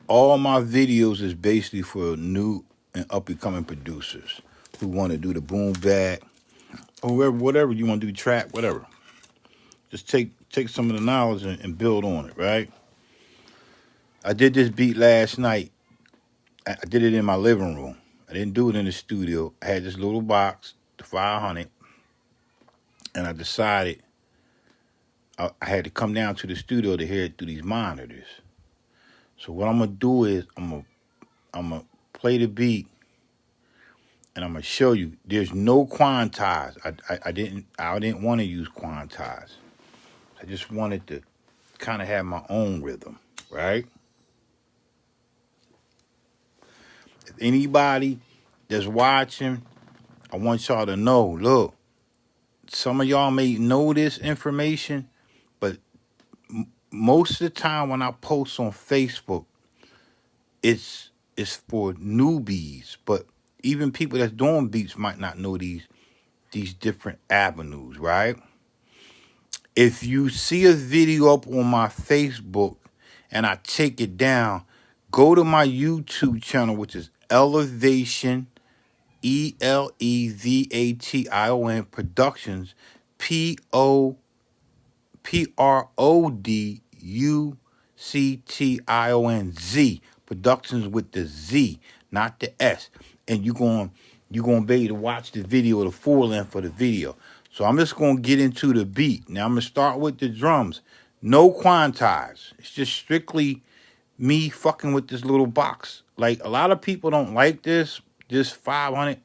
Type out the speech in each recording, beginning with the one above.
all my videos is basically for new and up and coming producers who want to do the boom bap or whatever you want to do, trap, whatever. Just take some of the knowledge and build on it, right? I did this beat last night. I did it in my living room. I didn't do it in the studio. I had this little box, the 500, and I decided I had to come down to the studio to hear it through these monitors. So what I'm gonna do is I'm gonna play the beat and I'm gonna show you. There's no quantize. I didn't want to use quantize. I just wanted to kind of have my own rhythm, right? If anybody that's watching, I want y'all to know. Look, some of y'all may know this information, but most of the time when I post on Facebook, it's for newbies, but even people that's doing beats might not know these different avenues, right? If you see a video up on my Facebook and I take it down, go to my YouTube channel, which is Elevation, Elevation Productions, Productionz Productions with the Z, not the S. And you're gonna be able to watch the video, the full length of the video. So I'm just gonna get into the beat. Now I'm gonna start with the drums. No quantize. It's just strictly me fucking with this little box. Like a lot of people don't like this 500.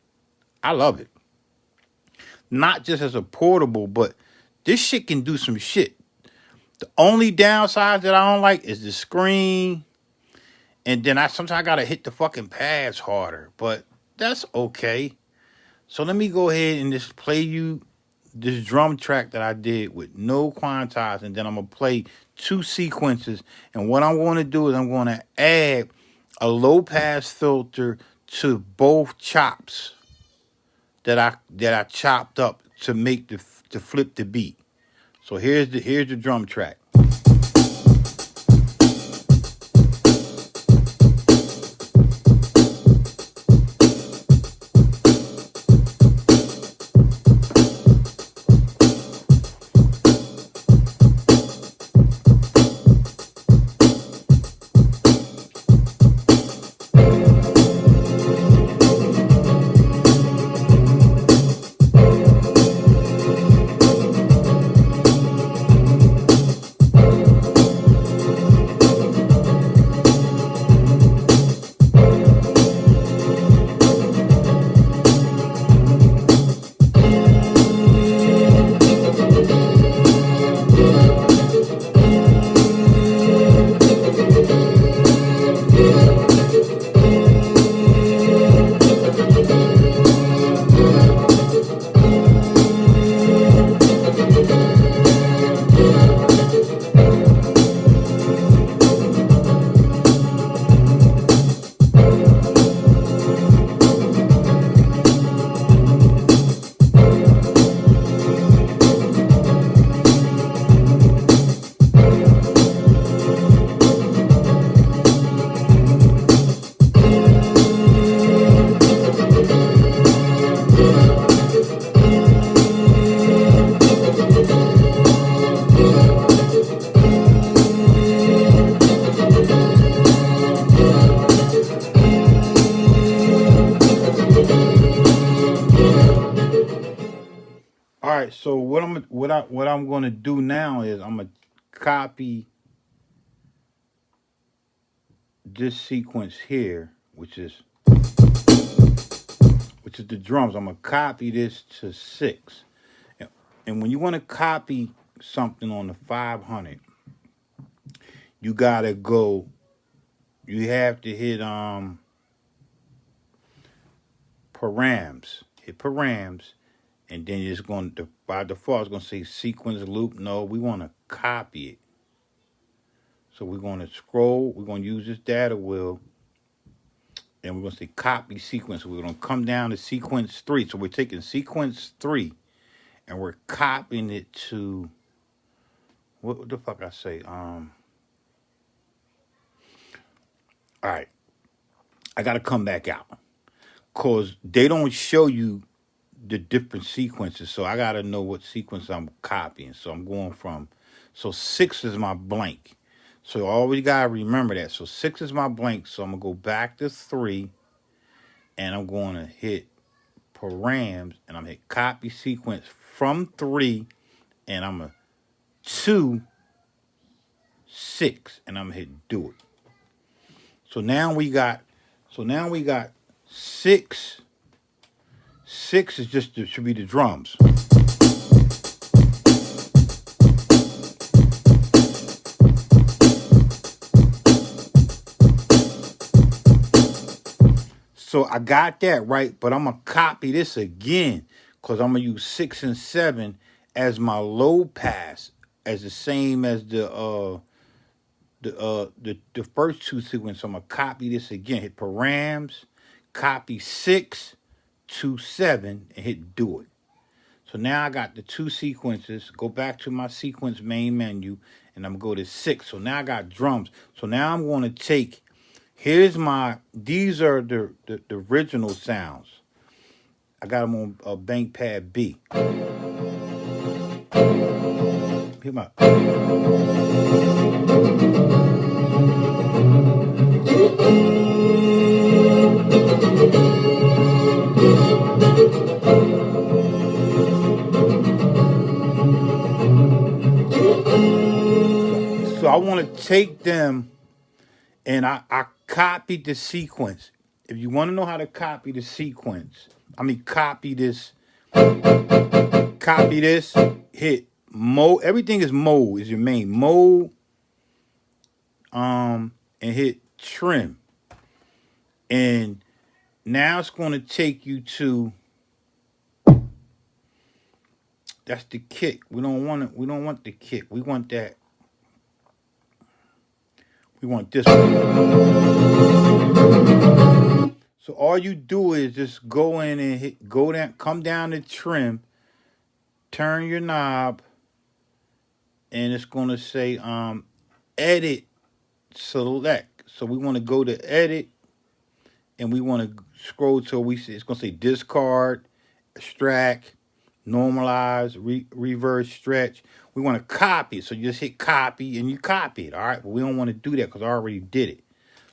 I love it. Not just as a portable, but this shit can do some shit. The only downside that I don't like is the screen. And then sometimes I gotta hit the fucking pads harder. But that's okay. So let me go ahead and just play you this drum track that I did with no quantize. And then I'm gonna play 2 sequences. And what I'm gonna do is I'm gonna add a low pass filter to both chops that I chopped up to make to flip the beat. So here's the drum track. All right, so what I'm gonna do now is I'm gonna copy this sequence here, which is the drums. I'm gonna copy this to 6, and when you want to copy something on the 500, you gotta go. You have to hit params. Hit params. And then it's going to, by default, it's going to say sequence loop. No, we want to copy it. So we're going to scroll. We're going to use this data wheel. And we're going to say copy sequence. So we're going to come down to sequence 3. So we're taking sequence 3. And we're copying it to, what the fuck I say? All right. I got to come back out. Because they don't show you the different sequences. So I got to know what sequence I'm copying. So I'm going from, so 6 is my blank. So you always got to remember that. So 6 is my blank. So I'm going to go back to 3. And I'm going to hit params. And I'm going to hit copy sequence from 3. And I'm going to 2, 6. And I'm going to hit do it. So now we got 6. 6 is just should be the drums. So I got that right, but I'm gonna copy this again because I'm gonna use 6 and 7 as my low pass, as the same as the first 2 sequences. So I'm gonna copy this again. Hit params, copy 6 to 7, and hit do it. So now I got the 2 sequences. Go back to my sequence main menu, and I'm going to go to 6. So now I got drums. So now I'm going to take, these are the original sounds. I got them on bank pad B. Here my. So I want to take them, and I copied the sequence. If you want to know how to copy the sequence, copy this, hit mode. Everything is mode, is your main mode. And hit trim. And now it's going to take you to, that's the kick. We don't want the kick. We want that. We want this one. So all you do is just go in and come down to trim, turn your knob, and it's going to say edit select. So we want to go to edit, and we want to scroll till we see it's going to say discard, extract, normalize, reverse, stretch. We want to copy. So you just hit copy and you copy it. All right. But we don't want to do that because I already did it.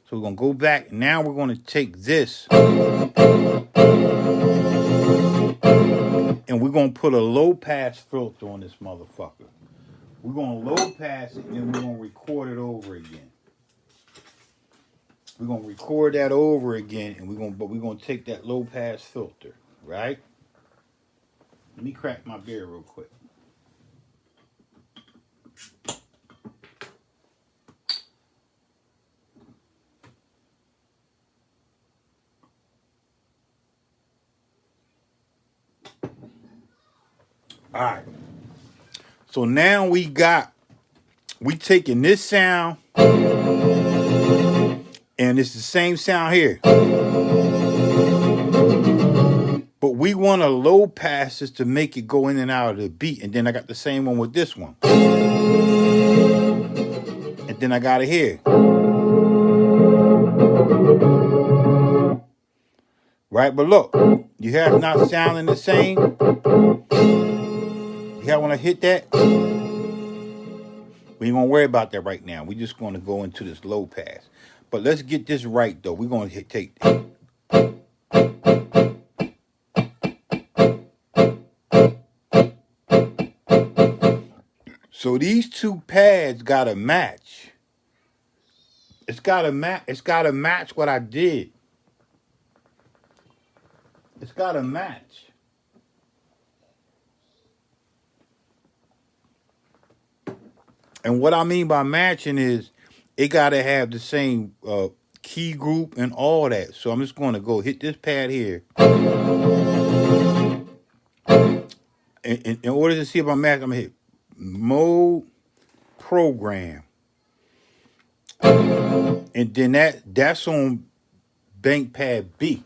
So we're going to go back. Now we're going to take this and we're going to put a low pass filter on this motherfucker. We're going to low pass it and then we're going to record it over again. We're going to record that over again, and we're going to take that low pass filter, right? Let me crack my beer real quick. All right. So now we taking this sound, and it's the same sound here. But we want to low pass this to make it go in and out of the beat. And then I got the same one with this one. And then I got it here. Right, but look, you have it not sounding the same. You have when I hit that. We ain't gonna worry about that right now. We just gonna go into this low pass. But let's get this right though. We're gonna take. So these 2 pads gotta match. It's gotta match what I did. It's gotta match. And what I mean by matching is it gotta have the same key group and all that. So I'm just gonna go hit this pad here. In order to see if I'm matching, I'm gonna hit mode program. And then that's on bank pad B.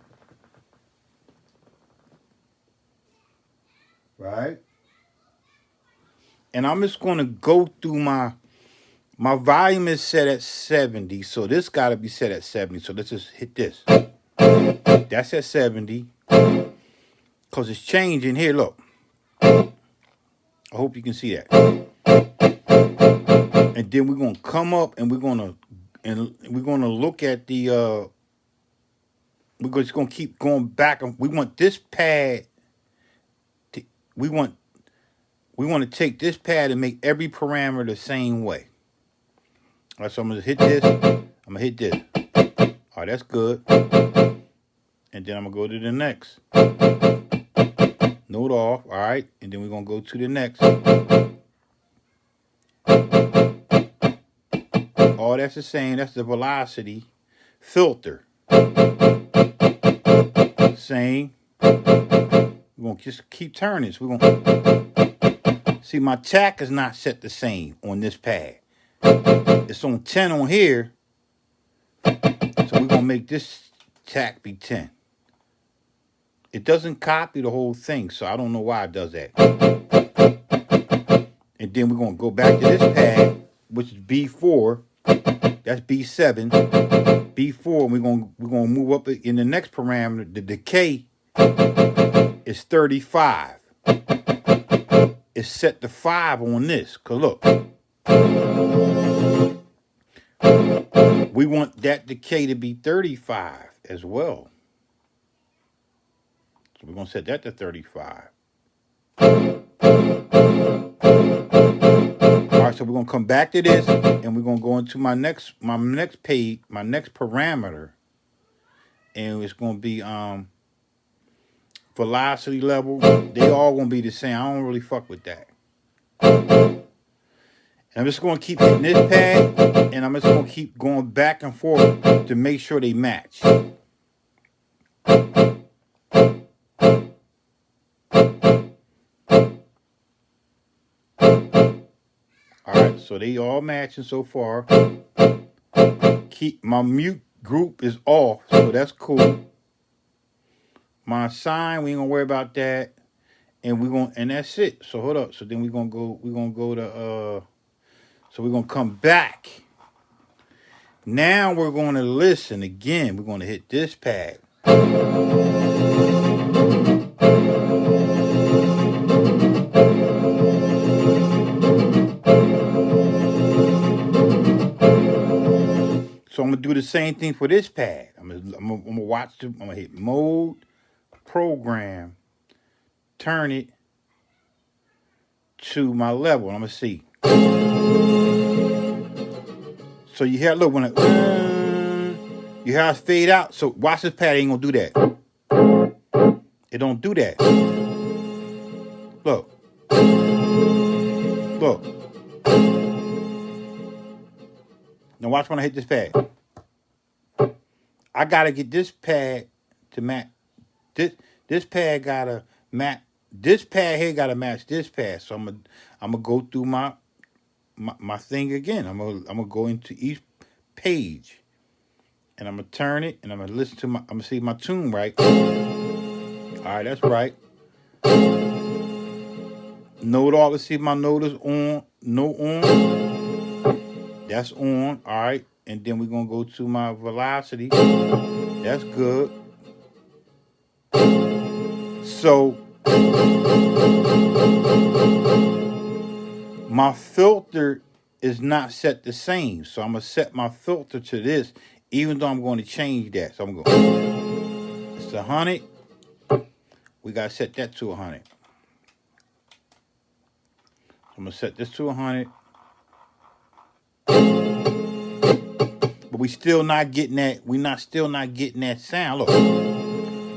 Right? And I'm just going to go through my My volume is set at 70, so this got to be set at 70. So let's just hit this. That's at 70. Because it's changing here, look. I hope you can see that. And then we're going to come up and we're going to look at the we're just going to keep going back, and we want this pad to, we want to take this pad and make every parameter the same way. All right, so I'm going to hit this. I'm going to hit this. All right, that's good. And then I'm going to go to the next. Note off. All right. And then we're going to go to the next. All that's the same. That's the velocity filter. Same. We're going to just keep turning this. We're going to see my tack is not set the same on this pad. It's on 10 on here. So we're going to make this tack be 10. It doesn't copy the whole thing, so I don't know why it does that. And then we're going to go back to this pad, which is B4. That's B7. B4, we're going to move up in the next parameter. The decay is 35. It's set to 5 on this. Because look, we want that decay to be 35 as well. So we're going to set that to 35. All right, so we're going to come back to this, and we're going to go into my next page, my next parameter. And it's going to be velocity level. They all going to be the same. I don't really fuck with that. And I'm just going to keep hitting this pad, and I'm just going to keep going back and forth to make sure they match. Alright, so they all matching so far. Keep my mute group is off, so that's cool. My sign, we ain't gonna worry about that. And that's it. So hold up. So then we're gonna go to so we're gonna come back. Now we're gonna listen again. We're gonna hit this pad. So I'm gonna do the same thing for this pad. I'm gonna watch. I'm gonna hit mode, program, turn it to my level. I'm gonna see. So you hear, look, when you hear it fade out. So watch this pad. It ain't gonna do that. It don't do that. Look. Look. Now watch when I hit this pad. I gotta get this pad to match. This pad gotta match. This pad here gotta match this pad. So I'm gonna go through my thing again. I'm gonna go into each page, and I'm gonna turn it, and I'm gonna listen to I'm gonna see my tune right. All right, that's right. Note all. Let's see if my note is on. No on. That's on. All right. And then we're going to go to my velocity. That's good. So my filter is not set the same. So I'm going to set my filter to this, even though I'm going to change that. So I'm going to go. It's 100. We got to set that to 100. I'm going to set this to 100. But we still not getting that. Still not getting that sound. Look,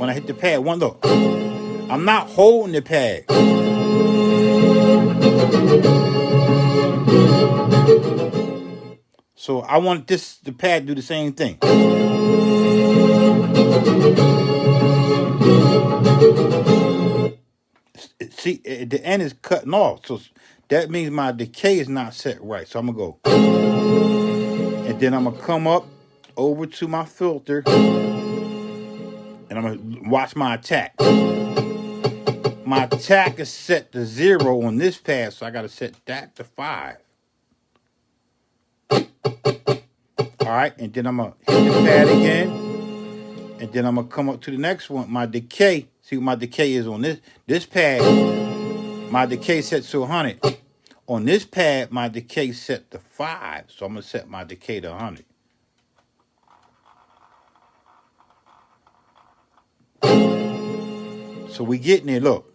when I hit the pad, look. I'm not holding the pad. So I want the pad to do the same thing. See, at the end is cutting off. So that means my decay is not set right. So I'm going to go. And then I'm going to come up over to my filter. And I'm going to watch my attack. My attack is set to 0 on this pad. So I got to set that to 5. All right, and then I'm gonna hit the pad again, and then I'm gonna come up to the next one. My decay, see what my decay is on this pad. My decay set to 100. On this pad, my decay set to 5, so I'm gonna set my decay to 100. So we getting there. Look.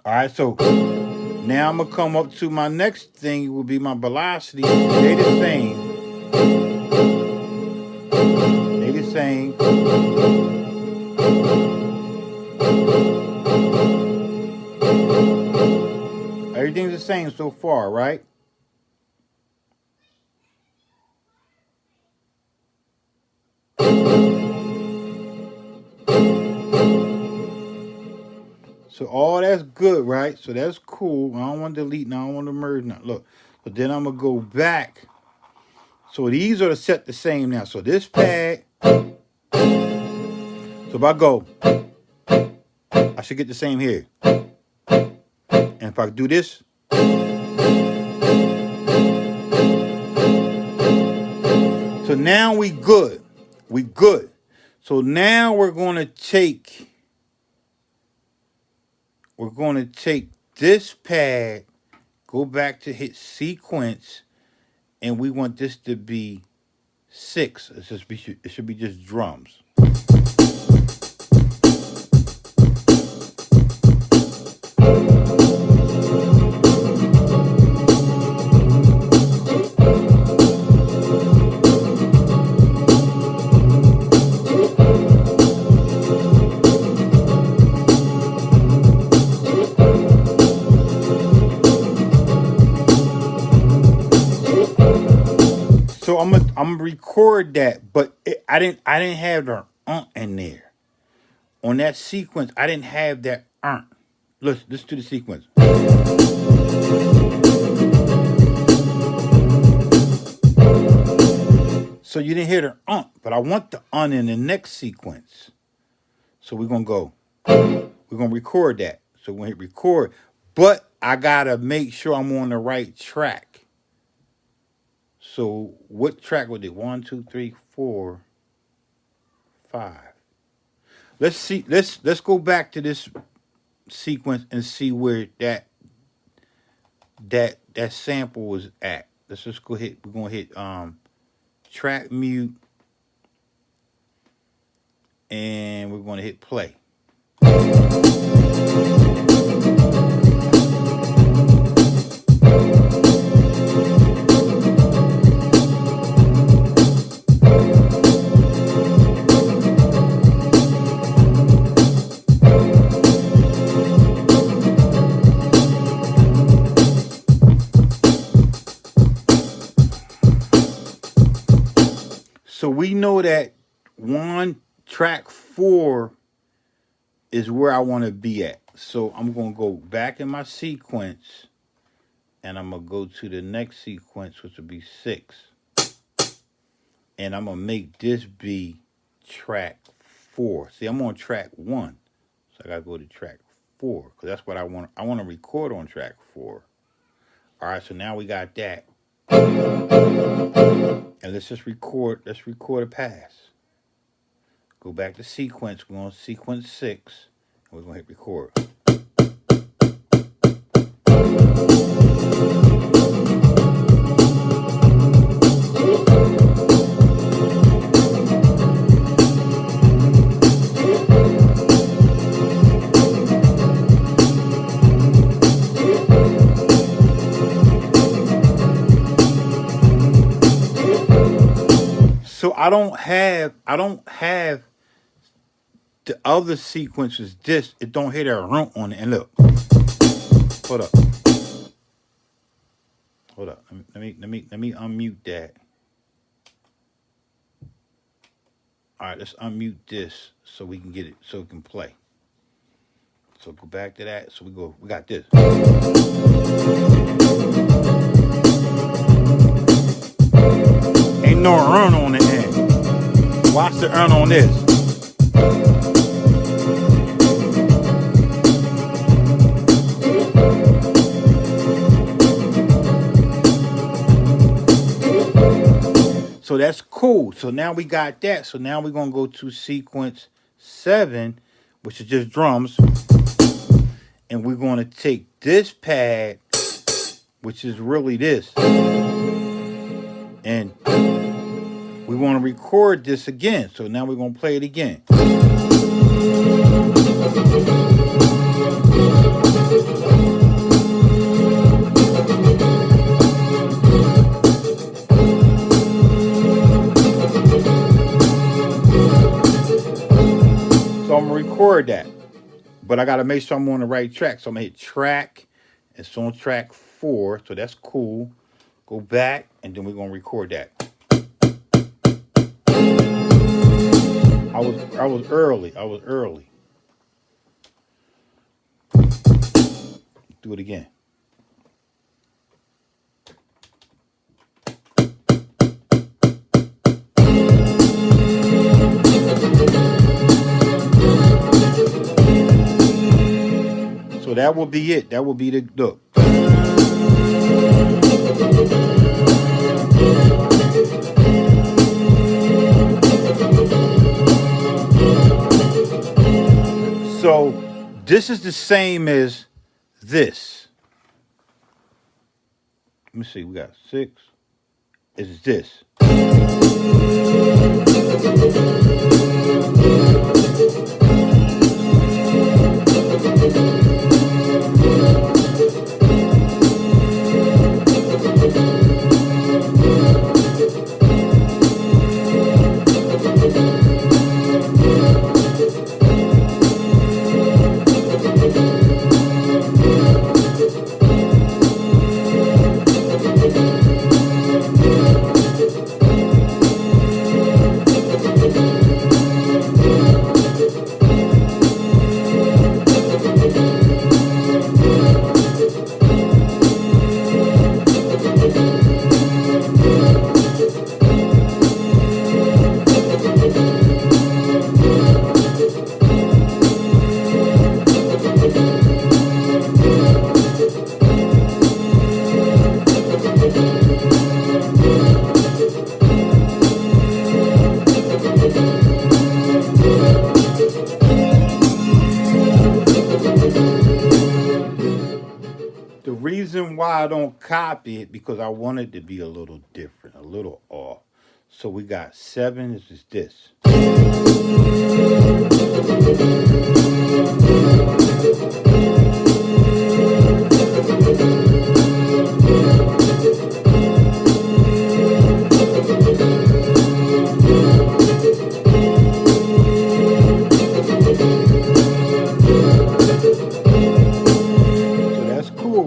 All right, so now I'm gonna come up to my next thing will be my velocity. They the same. They the same. Everything's the same so far, right? So all that's good, right? So that's cool. I don't want to delete now. I don't want to merge now. Look, but then I'm gonna go back. So these are set the same now. So this pad. So if I go, I should get the same here. And if I do this, so now we good. We good. So now we're gonna take this pad, go back to hit sequence, and we want this to be 6. It should be just drums. So I'm gonna record that, but I didn't have the in there. On that sequence, I didn't have that Let's do the sequence. So you didn't hear the but I want the in the next sequence. So we're gonna go. We're gonna record that. So we're gonna hit record, but I gotta make sure I'm on the right track. So what track was it? 1, 2, 3, 4, 5. Let's see. Let's go back to this sequence and see where that sample was at. Let's just go hit. We're gonna hit track mute, and we're gonna hit play. So we know that track 4 is where I want to be at. So I'm going to go back in my sequence, and I'm going to go to the next sequence, which will be 6. And I'm going to make this be track 4. See, I'm on track 1. So I got to go to track 4, because that's what I want. I want to record on track 4. All right, so now we got that. And let's just record. Let's record a pass. Go back to sequence. We're on sequence 6. And we're going to hit record. So I don't have the other sequences. It don't hit a rump on it. And look, hold up. Let me unmute that. All right, let's unmute this so we can get it, so it can play. So go back to that. So we got this. Ain't no run on the end. Watch the earn on this. So that's cool. So now we got that. So now we're going to go to sequence 7, which is just drums. And we're going to take this pad, which is really this. And we want to record this again. So now we're going to play it again. So I'm going to record that. But I got to make sure I'm on the right track. So I'm going to hit track. It's on track 4. So that's cool. Go back. And then we're going to record that. I was early. Do it again. So that will be it. That will be the look. So this is the same as this. Let me see. We got 6. It's this. The reason why I don't copy it because I want it to be a little different, a little off. So we got 7. This is this.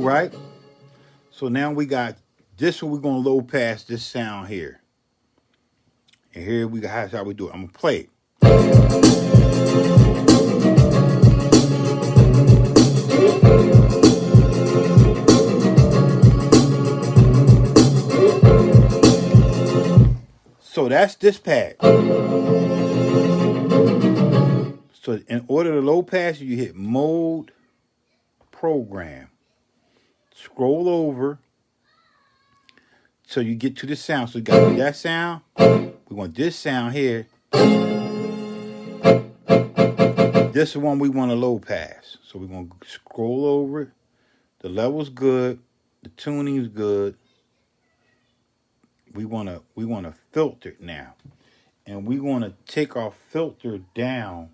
Right? So now we got this one. We're going to low pass this sound here. And here we got how we do it. I'm going to play it. So that's this pad. So in order to low pass, you hit mode, program. Scroll over so you get to the sound. So you got that sound. We want this sound here. This is one we want to low pass. So we're going to scroll over it. The level's good. The tuning is good. We want to filter it now. And we want to take our filter down.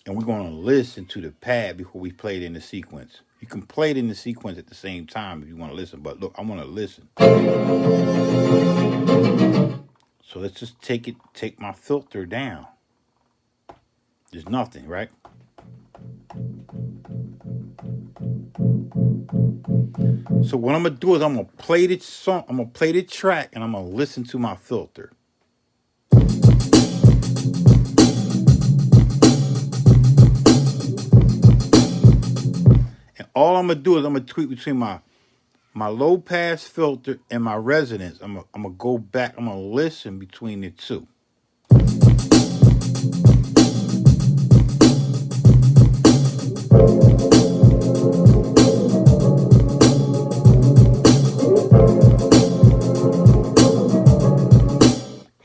And we're going to listen to the pad before we play it in the sequence. You can play it in the sequence at the same time if you want to listen. But look, I want to listen. So let's just take my filter down. There's nothing, right? So what I'm going to do is I'm going to play this song. I'm going to play the track and I'm going to listen to my filter. All I'm going to do is I'm going to tweak between my low pass filter and my resonance. I'm going to go back. I'm going to listen between the two.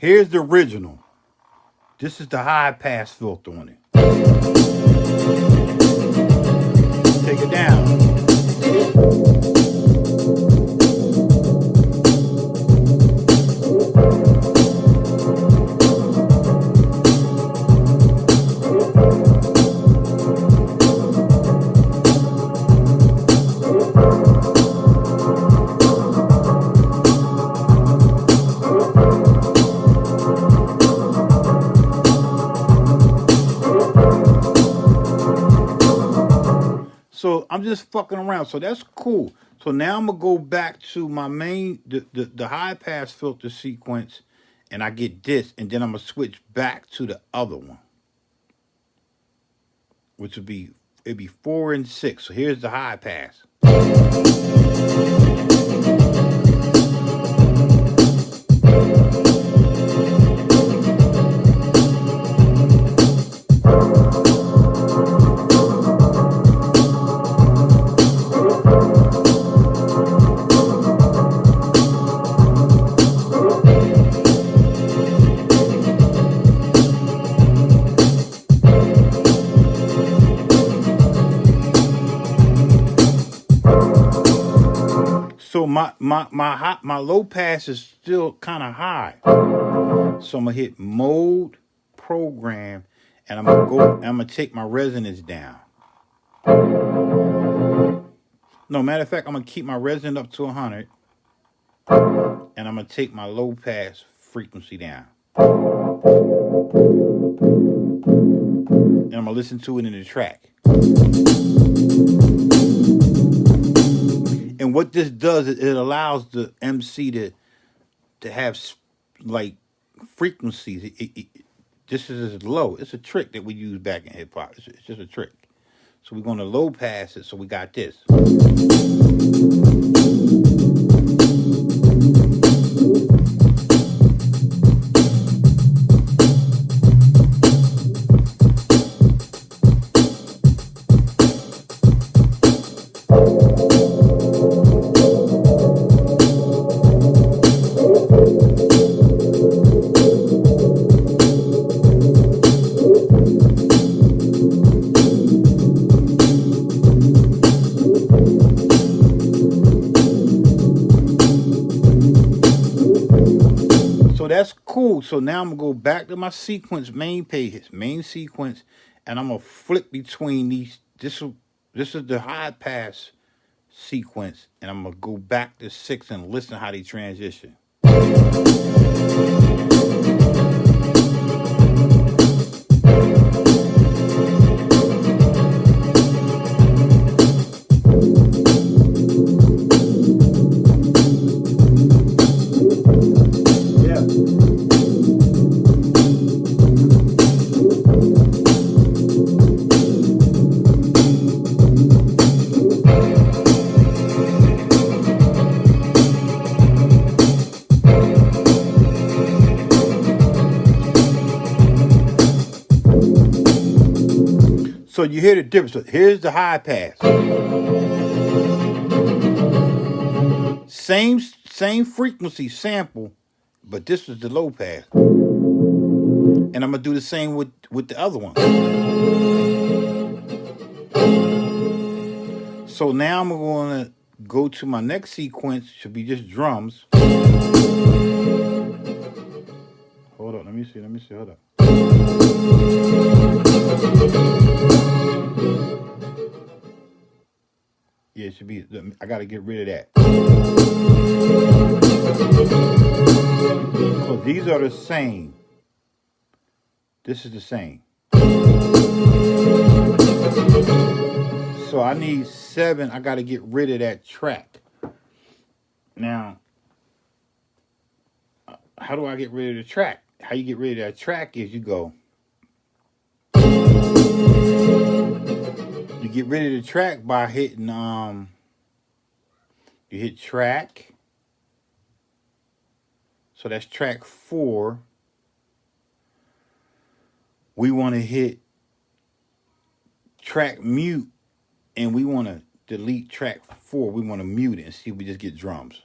Here's the original. This is the high pass filter on it. Take it down. So I'm just fucking around. So that's cool. So now I'm gonna go back to my main the high pass filter sequence, and I get this, and then I'm gonna switch back to the other one, which would be it'd be 4 and 6. So here's the high pass. So my low pass is still kind of high. So I'm gonna hit mode program, and I'm gonna take my resonance down. No, matter of fact, I'm gonna keep my resonance up to 100, and I'm gonna take my low pass frequency down. And I'm gonna listen to it in the track. And what this does is it allows the MC to have like frequencies. This is low. It's a trick that we use back in hip hop. It's just a trick. So we're going to low pass it. So we got this. So that's cool. So now I'm gonna go back to my sequence main page, main sequence, and I'm gonna flip between these. This is the high pass sequence, and I'm gonna go back to 6 and listen how they transition. So you hear the difference. So here's the high pass. Same frequency sample, but this is the low pass. And I'm gonna do the same with the other one. So now I'm gonna go to my next sequence, should be just drums. Hold up, let me see, hold up. Yeah, it should be, I gotta get rid of that. So these are the same. This is the same. So I need 7, I gotta get rid of that track. Now, how do I get rid of the track? How you get rid of that track is you go. You get rid of the track by hitting, you hit track. So that's track 4. We want to hit track mute, and we want to delete track 4. We want to mute it and see if we just get drums.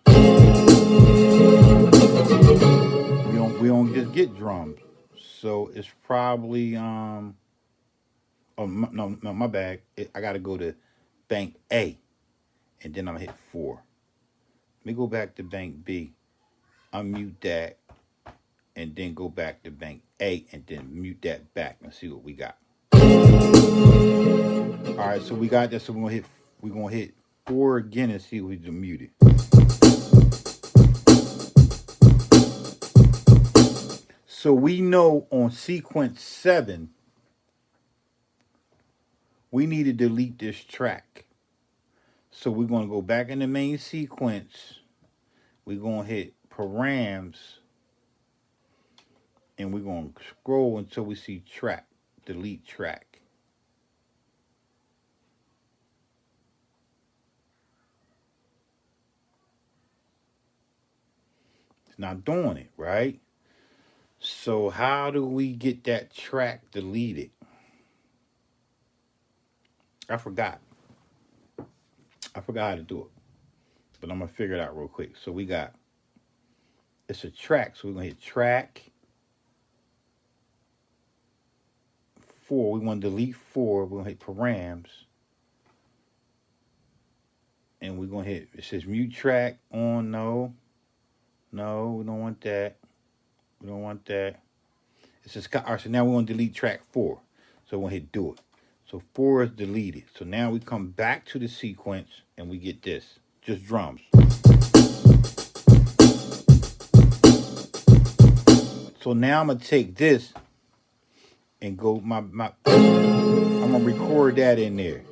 we don't just get drums. So it's probably oh no, my bad. I gotta go to bank A, and then I'm gonna hit 4. Let me go back to bank B, unmute that, and then go back to bank A, and then mute that back and see what we got. All right, so we got that. So we're gonna hit 4 again and see if we can mute it. So we know on sequence 7, we need to delete this track. So we're going to go back in the main sequence. We're going to hit params. And we're going to scroll until we see track, delete track. It's not doing it, right? So how do we get that track deleted? I forgot how to do it. But I'm going to figure it out real quick. So we got, it's a track. So we're going to hit track 4. We want to delete 4. We're going to hit params. And we're going to hit, it says mute track on. No, we don't want that. We don't want that. It says, all right, so now we're going to delete track 4. So we're going to hit do it. So 4 is deleted. So now we come back to the sequence and we get this. Just drums. So now I'm going to take this and go, I'm going to record that in there.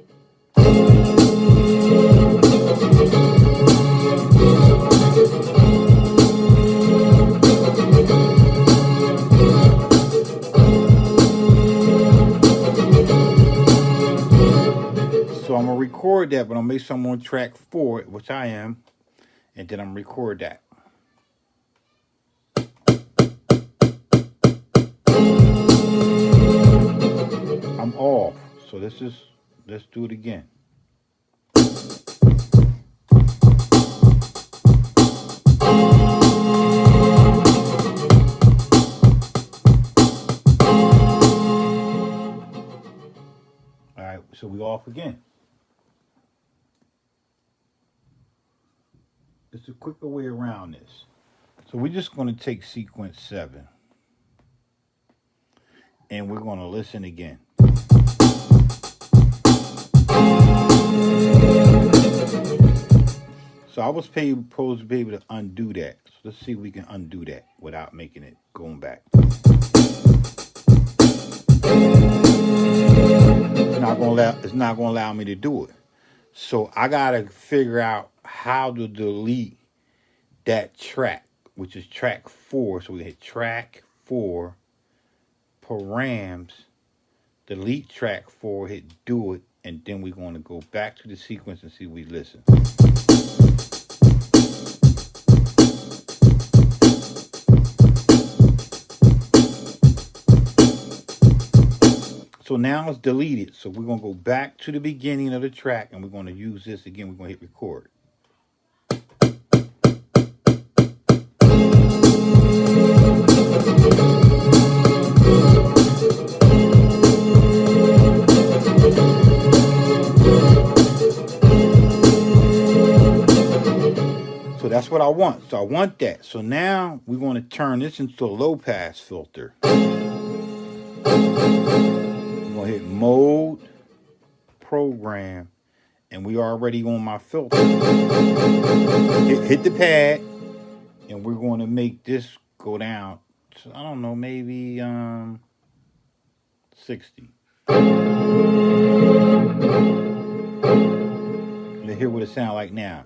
So I'm going to record that, but I'm going to make sure I'm on track 4, which I am, and then I'm going to record that. I'm off. So let's do it again. All right, so we off again. It's a quicker way around this. So we're just going to take sequence 7 and we're going to listen again. So I was supposed to be able to undo that. So let's see if we can undo that without making it going back. It's not going to allow me to do it. So I got to figure out how to delete that track, which is track 4. So we hit track 4, params, delete track 4, hit do it, and then we're going to go back to the sequence and see if we listen. So now it's deleted. So we're going to go back to the beginning of the track and we're going to use this again. We're going to hit record. So that's what I want. So I want that. So now we're going to turn this into a low pass filter. We're going to hit mode, program, and we already on my filter. Hit the pad, and we're going to make this go down to, I don't know, maybe 60. Let's hear what it sounds like now.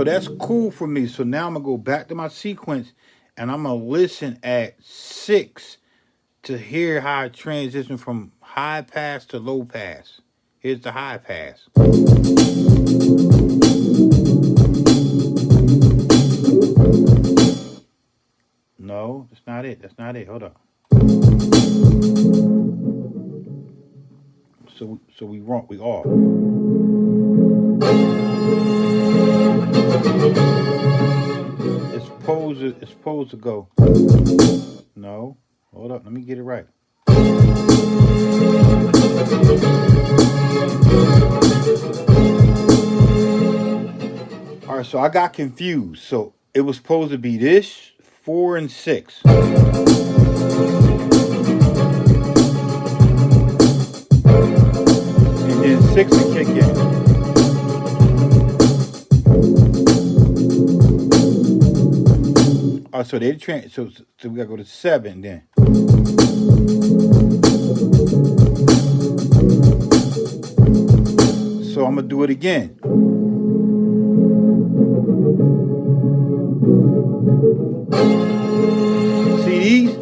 So that's cool for me. So now I'm going to go back to my sequence and I'm going to listen at 6 to hear how it transitions from high pass to low pass. Here's the high pass. No, that's not it. That's not it. Hold up. So we wrong. We off. It's supposed to go. No. Hold up. Let me get it right. All right. So I got confused. So it was supposed to be this 4 and 6. And then 6 to kick in. All right, so they so we gotta go to 7 then. So I'm gonna do it again. See these?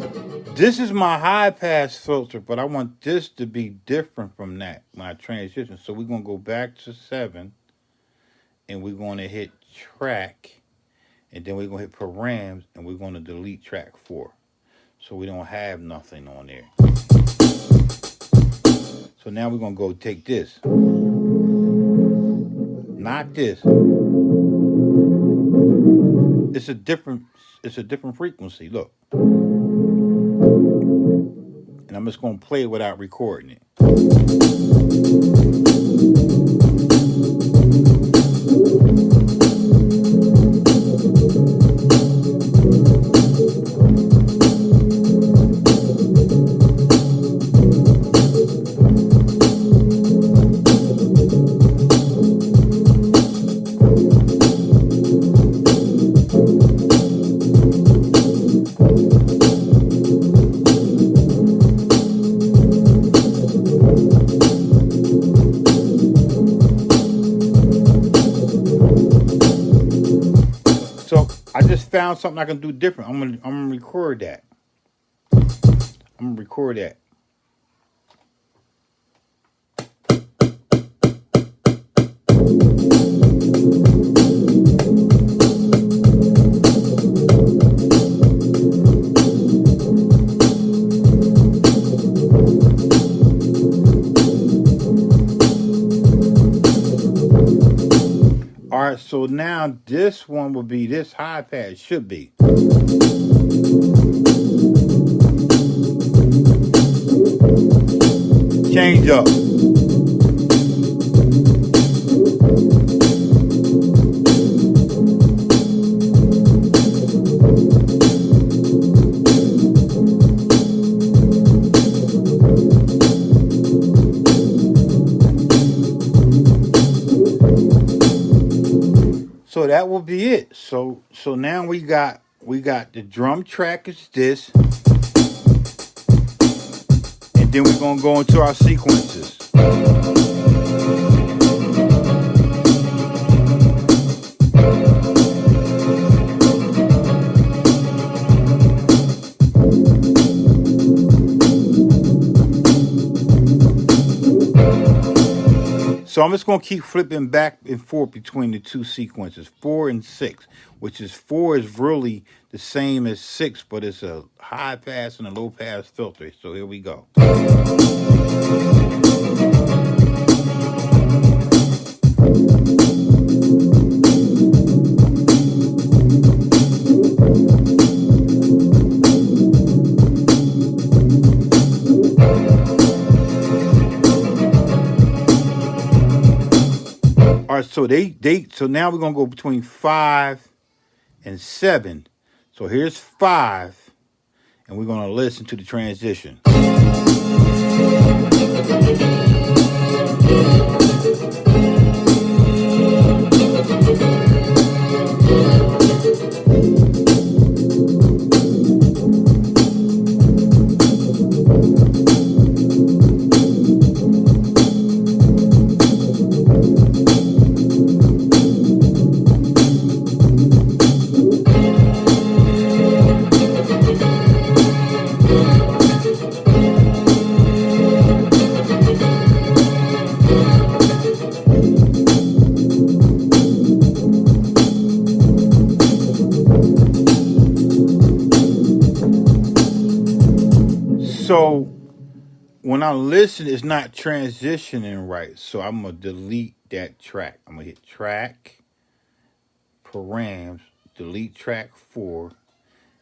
This is my high pass filter, but I want this to be different from that, my transition. So we're going to go back to 7, and we're going to hit track, and then we're going to hit params, and we're going to delete track 4. So we don't have nothing on there. So now we're going to go take this. Not this. It's a different frequency. Look. And I'm just going to play it without recording it. So I just found something I can do different. I'm gonna record that. I'm gonna record that. All right, so now this one will be this high pass, should be. Change up. So that will be it. So now we got the drum track is this, and then we're gonna go into our sequences. So I'm just going to keep flipping back and forth between the two sequences, 4 and 6, which is 4 is really the same as 6, but it's a high pass and a low pass filter. So here we go. All right, so so now we're gonna go between 5 and 7. So here's 5, and we're gonna listen to the transition. So when I listen, it's not transitioning right. So I'm gonna delete that track. I'm gonna hit track, params, delete track 4,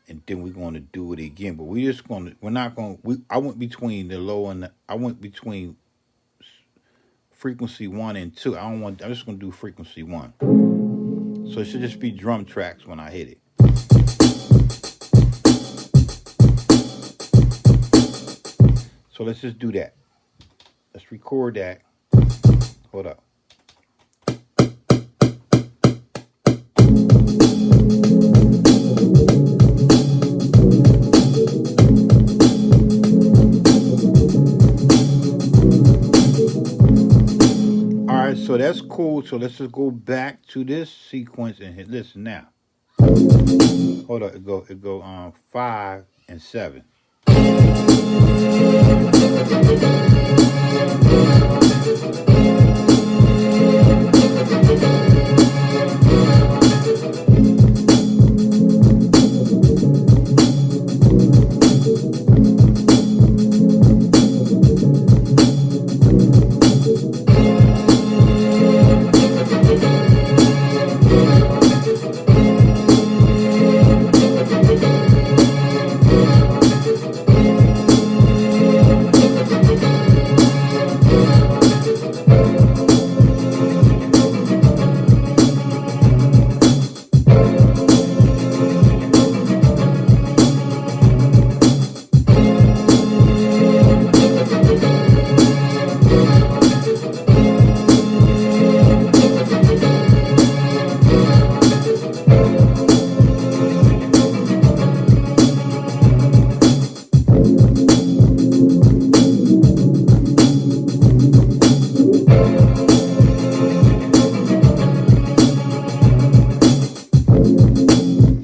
and then we're gonna do it again. But we're not gonna. I went between the low and I went between frequency 1 and 2. I'm just gonna do frequency 1. So it should just be drum tracks when I hit it. So let's just do that. Let's record that. Hold up. Alright, so that's cool. So let's just go back to this sequence and hit listen now. Hold up, it go 5 and 7.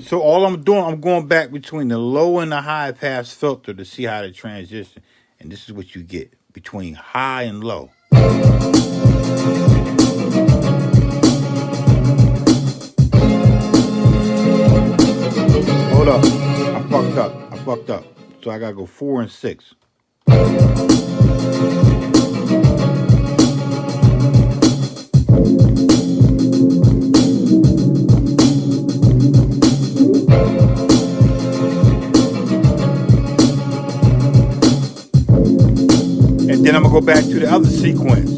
So all I'm doing, I'm going back between the low and the high pass filter to see how to transition. And this is what you get between high and low. Hold up. I fucked up. So I gotta go 4 and 6. And then I'm gonna go back to the other sequence.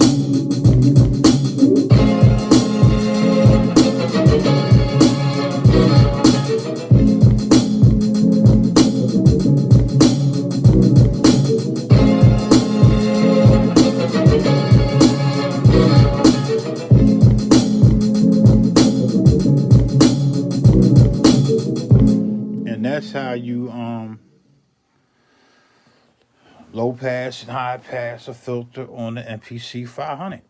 And that's how you low pass and high pass a filter on the MPC 500.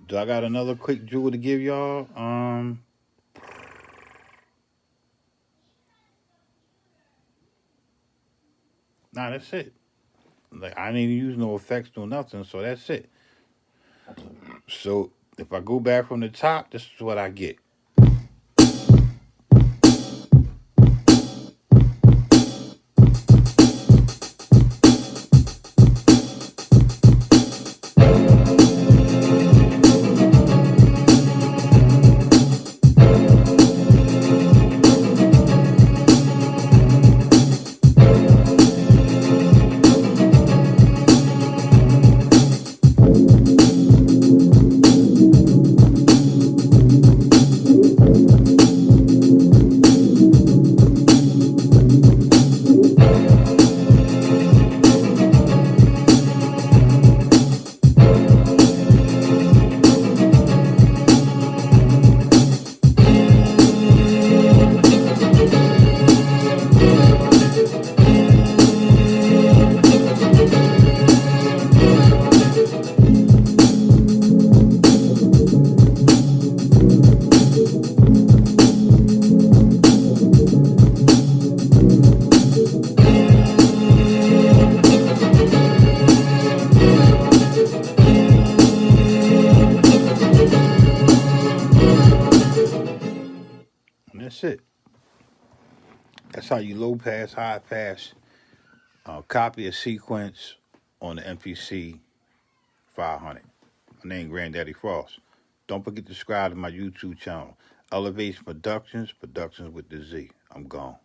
Do I got another quick jewel to give y'all? Nah, that's it. Like I didn't use no effects, no nothing, so that's it. So if I go back from the top, this is what I get. That's it. That's how you low pass, high pass Copy a sequence on the MPC 500. My name Granddaddy Frost. Don't forget to subscribe to my YouTube channel, Elevation Productions, Productions with the Z. I'm gone.